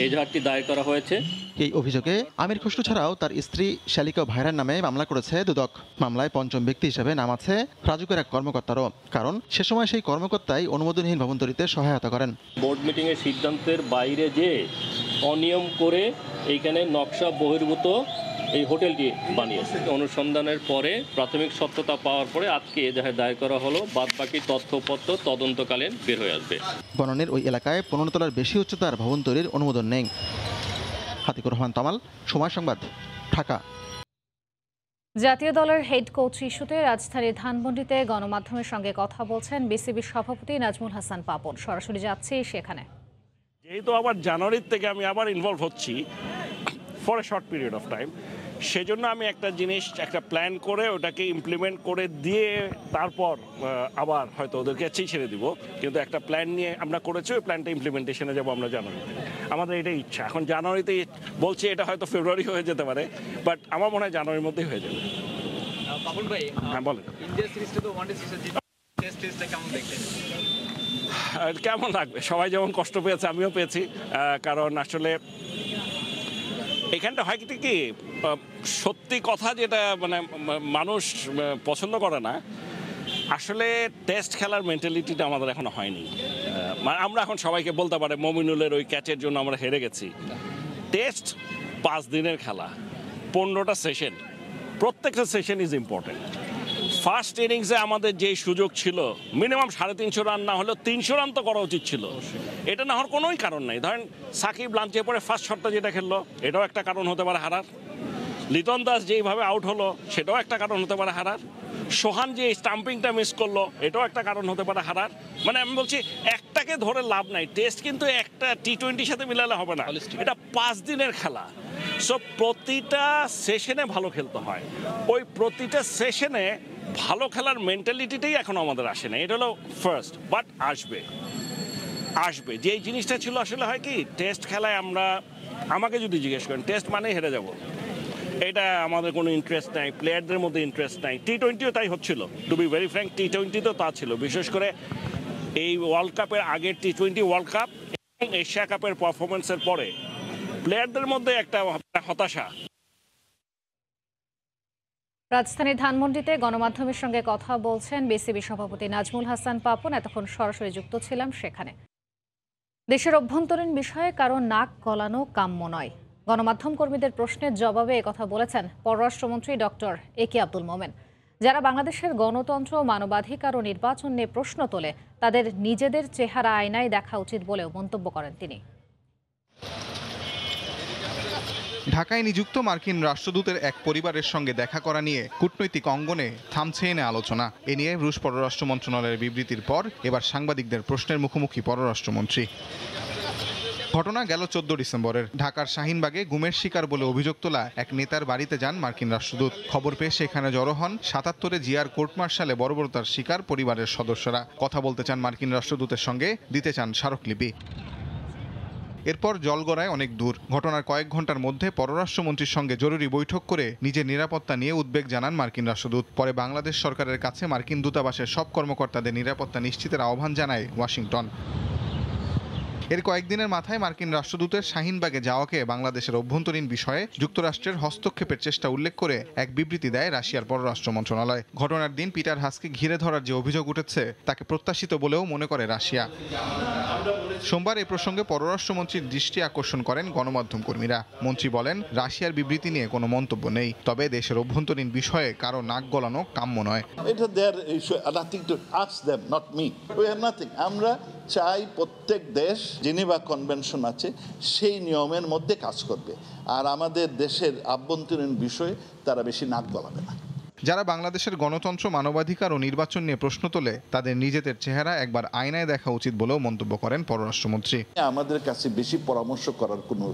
এজাহারটি দায়ের করা হয়েছে। এই অভিযোগে আমির খসরু ছাড়াও তার স্ত্রী শ্যালিকা ভাইরার নামে মামলা করেছে দুদক। মামলায় পঞ্চম ব্যক্তি হিসেবে নাম আছে রাজুকের এক কর্মকর্তারও, কারণ সে সময় সেই কর্মকর্তাই অনুমোদনহীন ভবন তৈরিতে সহায়তা করেন। বোর্ড মিটিংয়ের সিদ্ধান্তের বাইরে যে অনিয়ম করে এইখানে নকশা বহির্ভূত এই হোটেলটি বানিয়েছে। অনুসন্ধানের পরে প্রাথমিক সত্যতা পাওয়ার পরে আজকে এজাহার দায়ের করা হলো। বাদবাকি তথ্যপত্র তদন্তকালীন বের হয়ে আসবে। বনানীর ওই এলাকায় 15 তলার বেশি উচ্চতার ভবন তৈরির অনুমোদন নেই। হাতিকুর রহমান তামাল, সময় সংবাদ, ঢাকা। জাতীয় দলের হেড কোচ ইস্যুতে রাজধানীর ধানমন্ডিতে গণমাধ্যমের সঙ্গে কথা বলছেন বিসিবির সভাপতি নাজমুল হাসান পাপন। সরাসরি যাচ্ছি সেখানে। যেহেতু আবার জানুয়ারির থেকে আমি আবার ইনভলভ হচ্ছি for a short period of time, সেজন্য আমি একটা জিনিস একটা প্ল্যান করে ওটাকে ইমপ্লিমেন্ট করে দিয়ে তারপর আবার হয়তো ওদেরকে ছেড়ে দিব। কিন্তু একটা প্ল্যান নিয়ে আমরা করেছি, ওই প্ল্যানটা ইমপ্লিমেন্টেশনে যাবো আমরা জানুয়ারিতে। আমাদের এটাই ইচ্ছা। এখন জানুয়ারিতে বলছি, এটা হয়তো ফেব্রুয়ারি হয়ে যেতে পারে, বাট আমার মনে হয় জানুয়ারির মধ্যেই হয়ে যাবে। হ্যাঁ বলেন। কেমন লাগবে? সবাই যেমন কষ্ট পেয়েছে আমিও পেয়েছি, কারণ আসলে এখানটা হয় কি সত্যি কথা যেটা মানে মানুষ পছন্দ করে না, আসলে টেস্ট খেলার মেন্টালিটিটা আমাদের এখনো হয়নি। আমরা এখন সবাইকে বলতে পারে মমিনুলের ওই ক্যাচের জন্য আমরা হেরে গেছি। টেস্ট 5 দিনের খেলা, 15টা সেশন, প্রত্যেকটা সেশন ইজ ইম্পর্টেন্ট। ফার্স্ট ইনিংসে আমাদের যেই সুযোগ ছিল, মিনিমাম 350 রান না হলেও 300 রান তো করা উচিত ছিল। এটা না হওয়ার কোনোই কারণ নেই। ধরেন সাকিব লাঞ্চে পরে ফার্স্ট শটটা যেটা খেললো, এটাও একটা কারণ হতে পারে হারার। লিটন দাস যেইভাবে আউট হলো, সেটাও একটা কারণ হতে পারে হারার। সোহান যে স্টাম্পিংটা মিস করলো, এটাও একটা কারণ হতে পারে হারার। মানে আমি বলছি, একটাকে ধরে লাভ নাই। টেস্ট কিন্তু একটা T20 সাথে মিলালে হবে না, এটা 5 দিনের খেলা। সো প্রতিটা সেশনে ভালো খেলতে হয়। ওই প্রতিটা সেশনে ভালো খেলার মেন্টালিটিটাই এখনো আমাদের আসে না। এটা হলো ফার্স্ট, বাট আসবে যে এই জিনিসটা ছিল আসলে হয় কি টেস্ট খেলায় আমাকে যদি জিজ্ঞেস করেন টেস্ট মানে হেরে যাব, এটা আমাদের কোনো ইন্টারেস্ট নাই, প্লেয়ারদের মধ্যে ইন্টারেস্ট নাই। টি-20ও তাই হচ্ছিল, টু বি ভেরি ফ্র্যাঙ্ক, টি-20 তো তা ছিল। বিশেষ করে এই ওয়ার্ল্ড কাপের আগের টি-20 ওয়ার্ল্ড কাপ এবং এশিয়া কাপের পারফরমেন্সের পরে প্লেয়ারদের মধ্যে একটা হতাশা। রাজধানীর ধানমন্ডিতে গণমাধ্যমের সঙ্গে কথা বলছেন বিসিবি সভাপতি নাজমুল হাসান পাপন। এতক্ষণ সরাসরি যুক্ত ছিলাম সেখানে। দেশের অভ্যন্তরীণ বিষয়ে কারো নাক গলানো কাম্য নয়। গণমাধ্যম কর্মীদের প্রশ্নের জবাবে একথা বলেছেন পররাষ্ট্রমন্ত্রী ডক্টর একে আব্দুল মোমেন। যারা বাংলাদেশের গণতন্ত্র, মানবাধিকার ও নির্বাচন নিয়ে প্রশ্ন তোলে তাদের নিজেদের চেহারা আয়নায় দেখা উচিত বলেও মন্তব্য করেন তিনি। ঢাকায় নিযুক্ত মার্কিন রাষ্ট্রদূতের এক পরিবারের সঙ্গে দেখা করা নিয়ে কূটনৈতিক অঙ্গনে থামছে না আলোচনা। এ নিয়ে রুশ পররাষ্ট্র মন্ত্রণালয়ের বিবৃতির পর এবার সাংবাদিকদের প্রশ্নের মুখোমুখি পররাষ্ট্রমন্ত্রী। ঘটনা গেল 14 ডিসেম্বরের। ঢাকার শাহিনবাগে গুমের শিকার বলে অভিযোগ তোলা এক নেতার বাড়িতে যান মার্কিন রাষ্ট্রদূত। খবর পেয়ে সেখানে জড়ো হন 77-এ জিয়ার কোর্ট মার্শালে বর্বরতার শিকার পরিবারের সদস্যরা। কথা বলতে চান মার্কিন রাষ্ট্রদূতের সঙ্গে, দিতে চান স্মারকলিপি। এরপর জলগড়ায় অনেক দূর। ঘটনার কয়েক ঘন্টার মধ্যে পররাষ্ট্রমন্ত্রীর সঙ্গে জরুরি বৈঠক করে নিজের নিরাপত্তা নিয়ে উদ্বেগ জানান মার্কিন রাষ্ট্রদূত। পরে বাংলাদেশ সরকারের কাছে মার্কিন দূতাবাসের সব কর্মকর্তাদের নিরাপত্তা নিশ্চিতের আহ্বান জানায় ওয়াশিংটন। এর কয়েকদিনের মাথায় মার্কিন রাষ্ট্রদূতের শাহিনবাগে যাওয়াকে বাংলাদেশের অভ্যন্তরীণ বিষয়ে যুক্তরাষ্ট্রের হস্তক্ষেপের চেষ্টা উল্লেখ করে এক বিবৃতি দেয় রাশিয়ার পররাষ্ট্র মন্ত্রণালয়। ঘটনার দিন পিটার হাসকে ঘিরে ধরার যে অভিযোগ উঠেছে তাকে প্রত্যাশিত বলেও মনে করে রাশিয়া। সোমবার এই প্রসঙ্গে পররাষ্ট্রমন্ত্রীর দৃষ্টি আকর্ষণ করেন গণমাধ্যম কর্মীরা। মন্ত্রী বলেন, রাশিয়ার বিবৃতি নিয়ে কোনো মন্তব্য নেই, তবে দেশের অভ্যন্তরীণ বিষয়ে কারো নাক গলানো কাম্য নয়। আমরা চাই প্রত্যেক দেশ জেনেভা কনভেনশন আছে সেই নিয়মের মধ্যে কাজ করবে, আর আমাদের দেশের আভ্যন্তরীণ বিষয়ে তারা বেশি নাক গলাবে না। যারা বাংলাদেশের গণতন্ত্র, মানবাধিকার ও নির্বাচন নিয়ে প্রশ্ন তোলে তাদের নিজেদের চেহারা একবার আয়নায় দেখা উচিত বলেও মন্তব্য করেন পররাষ্ট্রমন্ত্রী। আমাদের কাছে বেশি পরামর্শ করার কোনো,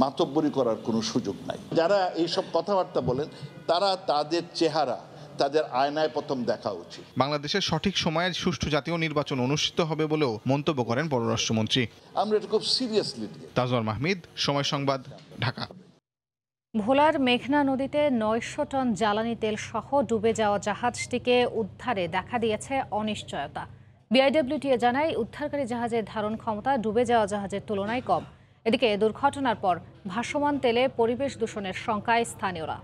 মাতব্বরি করার কোনো সুযোগ নাই। যারা এইসব কথাবার্তা বলেন তারা তাদের চেহারা তাদের আয়নায় প্রথম দেখা উচিত। বাংলাদেশের সঠিক সময়ে সুষ্ঠু জাতীয় নির্বাচন অনুষ্ঠিত হবে বলেও মন্তব্য করেন পররাষ্ট্রমন্ত্রী। আমরা এটা খুব সিরিয়াসলি। তাজওয়ার মাহমিদ, সময় সংবাদ, ঢাকা। ভোলার মেঘনা নদীতে 900 টন জ্বালানি তেল সহ ডুবে যাওয়া জাহাজটিকে উদ্ধারে দেখা দিয়েছে অনিশ্চয়তা। বিআইডব্লিউটিএ জানায়, উদ্ধারকারী জাহাজের ধারণ ক্ষমতা ডুবে যাওয়া জাহাজের তুলনায় কম। এদিকে দুর্ঘটনার পর ভাসমান তেলে পরিবেশ দূষণের শঙ্কায় স্থানীয়রা।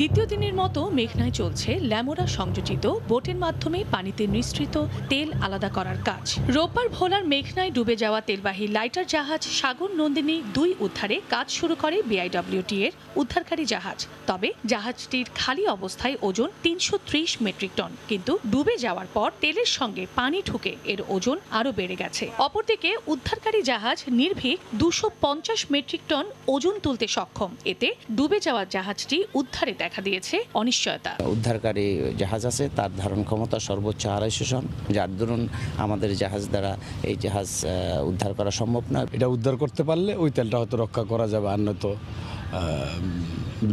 দ্বিতীয় দিনের মতো মেঘনায় চলছে ল্যামোরা সংযোজিত বোটের মাধ্যমে পানিতে মিশ্রিত তেল আলাদা করার কাজ। রোববার ভোলার মেঘনায় ডুবে যাওয়া তেলবাহী লাইটার জাহাজ সাগর নন্দিনী 2 উদ্ধারে কাজ শুরু করে বিআইডব্লিউটি এর উদ্ধারকারী জাহাজ। তবে জাহাজটির খালি অবস্থায় ওজন 330 মেট্রিক টন, কিন্তু ডুবে যাওয়ার পর তেলের সঙ্গে পানি ঢুকে এর ওজন আরও বেড়ে গেছে। অপরদিকে উদ্ধারকারী জাহাজ নির্ভীক 250 মেট্রিক টন ওজন তুলতে সক্ষম। এতে ডুবে যাওয়া জাহাজটি উদ্ধারে দেখা দিয়েছে অনিশ্চয়তা। উদ্ধারকারী জাহাজ আছে, তার ধারণ ক্ষমতা সর্বোচ্চ 250 টন, যার দরুন আমাদের জাহাজ দ্বারা এই জাহাজ উদ্ধার করা সম্ভব না। এটা উদ্ধার করতে পারলে ওই তেলটা হয়তো রক্ষা করা যাবে, আর নয়তো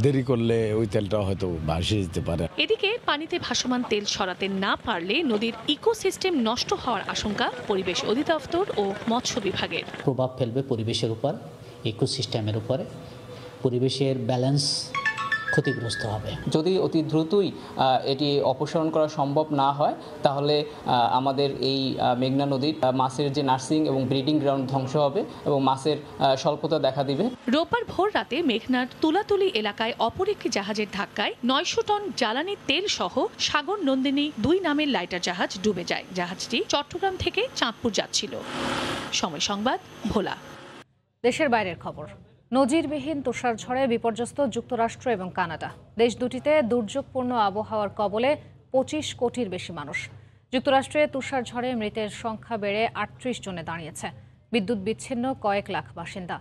দেরি করলে ওই তেলটা হয়তো ভাসিয়ে যেতে পারে। এদিকে পানিতে ভাসমান তেল সরাতে না পারলে নদীর ইকোসিস্টেম নষ্ট হওয়ার আশঙ্কা পরিবেশ অধিদপ্তর ও মৎস্য বিভাগের। প্রভাব ফেলবে পরিবেশের উপর, ইকোসিস্টেমের উপরে, পরিবেশের ব্যালেন্স ক্ষতিগ্রস্ত হবে। যদি অতি দ্রুতই এটি অপসারণ করা সম্ভব না হয় তাহলে আমাদের এই মেঘনা নদীর মাছের যে নার্সিং এবং ব্রিডিং গ্রাউন্ড ধ্বংস হবে এবং মাছের স্বল্পতা দেখা দিবে। রোববার ভোর রাতে মেঘনার তুলাতুলি এলাকায় অপর একটি জাহাজের ধাক্কায় 900 টন জ্বালানি তেল সহ সাগর নন্দিনী 2 নামের লাইটার জাহাজ ডুবে যায়। জাহাজটি চট্টগ্রাম থেকে চাঁদপুর যাচ্ছিল। সময় সংবাদ, ভোলা। দেশের বাইরের খবর। নজিরবিহীন তুষারঝড়ে বিপর্যস্ত যুক্তরাষ্ট্র এবং কানাডা। দেশ দুটিতে দুর্যোগপূর্ণ আবহাওয়ার কবলে 25 কোটির বেশি মানুষ। যুক্তরাষ্ট্রে তুষারঝড়ে মৃতের সংখ্যা বেড়ে 38 জনে দাঁড়িয়েছে। বিদ্যুৎ বিচ্ছিন্ন কয়েক লাখ বাসিন্দা।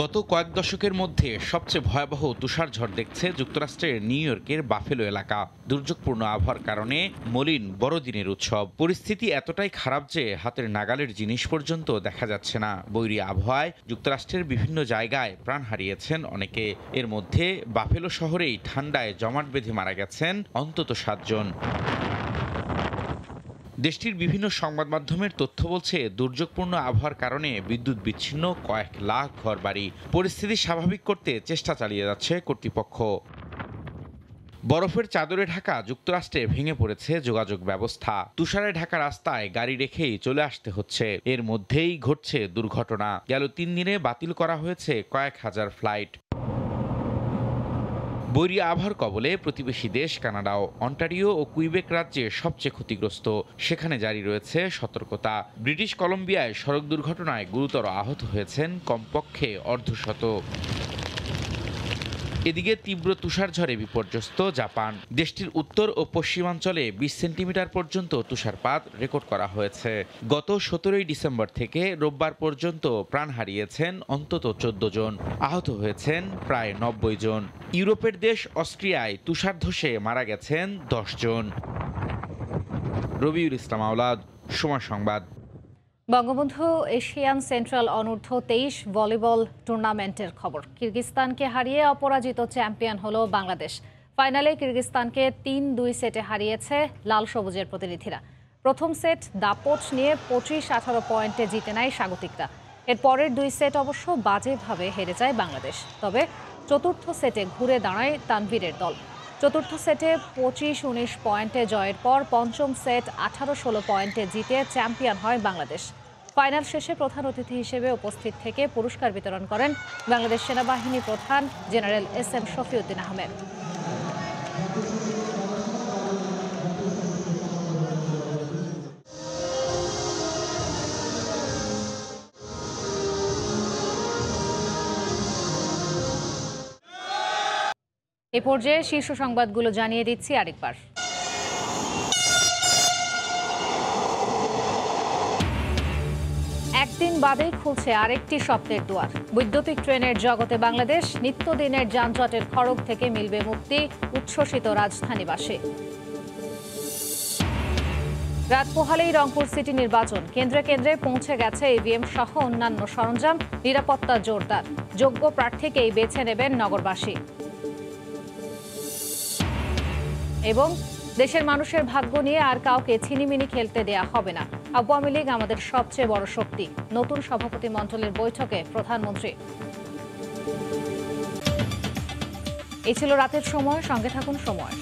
গত কয়েক দশকের মধ্যে সবচেয়ে ভয়াবহ তুষারঝড় দেখছে যুক্তরাষ্ট্রের নিউ ইয়র্কের বাফেলো এলাকা। দুর্যোগপূর্ণ আবহাওয়ার কারণে মলিন বড়দিনের উৎসব। পরিস্থিতি এতটাই খারাপ যে হাতের নাগালের জিনিস পর্যন্ত দেখা যাচ্ছে না। বৈরী আবহাওয়ায় যুক্তরাষ্ট্রের বিভিন্ন জায়গায় প্রাণ হারিয়েছেন অনেকে। এর মধ্যে বাফেলো শহরেই ঠান্ডায় জমাট বেঁধে মারা গেছেন অন্তত 7 জন। দেশটির বিভিন্ন সংবাদ মাধ্যমের তথ্য বলছে, দুর্যোগপূর্ণ আবহাওয়ার কারণে বিদ্যুৎ বিচ্ছিন্ন কয়েক লাখ ঘরবাড়ি। পরিস্থিতি স্বাভাবিক করতে চেষ্টা চালিয়ে যাচ্ছে কর্তৃপক্ষ। বরফের চাদরে ঢাকা যুক্তরাষ্ট্রে ভেঙে পড়েছে যোগাযোগ ব্যবস্থা। তুষারে ঢাকা রাস্তায় গাড়ি রেখেই চলে আসতে হচ্ছে। এর মধ্যেই ঘটছে দুর্ঘটনা। গেল 3 দিনে বাতিল করা হয়েছে কয়েক হাজার ফ্লাইট। বৈরী আবহাওয়ার কবলে প্রতিবেশী দেশ কানাডাও। অন্টারিও ও কুইবেক রাজ্যে সবচেয়ে ক্ষতিগ্রস্ত। সেখানে জারি রয়েছে সতর্কতা। ব্রিটিশ কলম্বিয়ায় সড়ক দুর্ঘটনায় গুরুতর আহত হয়েছেন কমপক্ষে অর্ধশত। এদিকে তীব্র তুষারঝড়ে বিপর্যস্ত জাপান। দেশটির উত্তর ও পশ্চিমাঞ্চলে 20 সেন্টিমিটার পর্যন্ত তুষারপাত রেকর্ড করা হয়েছে। গত 17 ডিসেম্বর থেকে রোববার পর্যন্ত প্রাণ হারিয়েছেন অন্তত 14 জন, আহত হয়েছেন প্রায় 90 জন। ইউরোপের দেশ অস্ট্রিয়ায় তুষার ধসে মারা গেছেন 10 জন। রবিউল ইসলাম আওলাদ, সময় সংবাদ। বঙ্গবন্ধু এশিয়ান সেন্ট্রাল অনূর্ধ্ব 23 ভলিবল টুর্নামেন্টের খবর। কিরগিজস্তানকে হারিয়ে অপরাজিত চ্যাম্পিয়ন হলো বাংলাদেশ। ফাইনালে কিরগিজস্তানকে 3-2 সেটে হারিয়েছে লাল সবুজের প্রতিনিধিরা। প্রথম সেট দাপট নিয়ে 25-18 পয়েন্টে জিতে নেয় স্বাগতিকরা। এর পরের 2 সেট অবশ্য বাজেভাবে হেরে যায় বাংলাদেশ। তবে চতুর্থ সেটে ঘুরে দাঁড়ায় তানভীরের দল। চতুর্থ সেটে 25-19 পয়েন্টে জয়ের পর পঞ্চম সেট 18-16 পয়েন্টে জিতে চ্যাম্পিয়ন হয় বাংলাদেশ। ফাইনাল শেষে প্রধান অতিথি হিসেবে উপস্থিত থেকে পুরস্কার বিতরণ করেন বাংলাদেশ সেনাবাহিনী প্রধান জেনারেল SM শফিউদ্দিন আহমেদ। এ পর্যায়ে শীর্ষ সংবাদগুলো জানিয়ে দিচ্ছি আরেকবার। একদিন বাদেই খুলছে আরেকটি স্বপ্নের দুয়ার। বৈদ্যুতিক ট্রেনের জগতে বাংলাদেশ। নিত্যদিনের যানজটের খড়গ থেকে মিলবে মুক্তি, উচ্ছ্বসিত রাজধানীবাসী। রাত পোহালেই রংপুর সিটি নির্বাচন। কেন্দ্রে কেন্দ্রে পৌঁছে গেছে EVM সহ অন্যান্য সরঞ্জাম। নিরাপত্তা জোরদার। যোগ্য প্রার্থীকেই বেছে নেবেন নগরবাসী। এবং দেশের মানুষের ভাগ্য নিয়ে আর কাউকে ছিনিমিনি খেলতে দেয়া হবে না। আওয়ামী লীগ আমাদের সবচেয়ে বড় শক্তি। নতুন সভাপতি মণ্ডলের বৈঠকে প্রধানমন্ত্রী। এই ছিল রাতের সময়। সঙ্গে থাকুন সময়।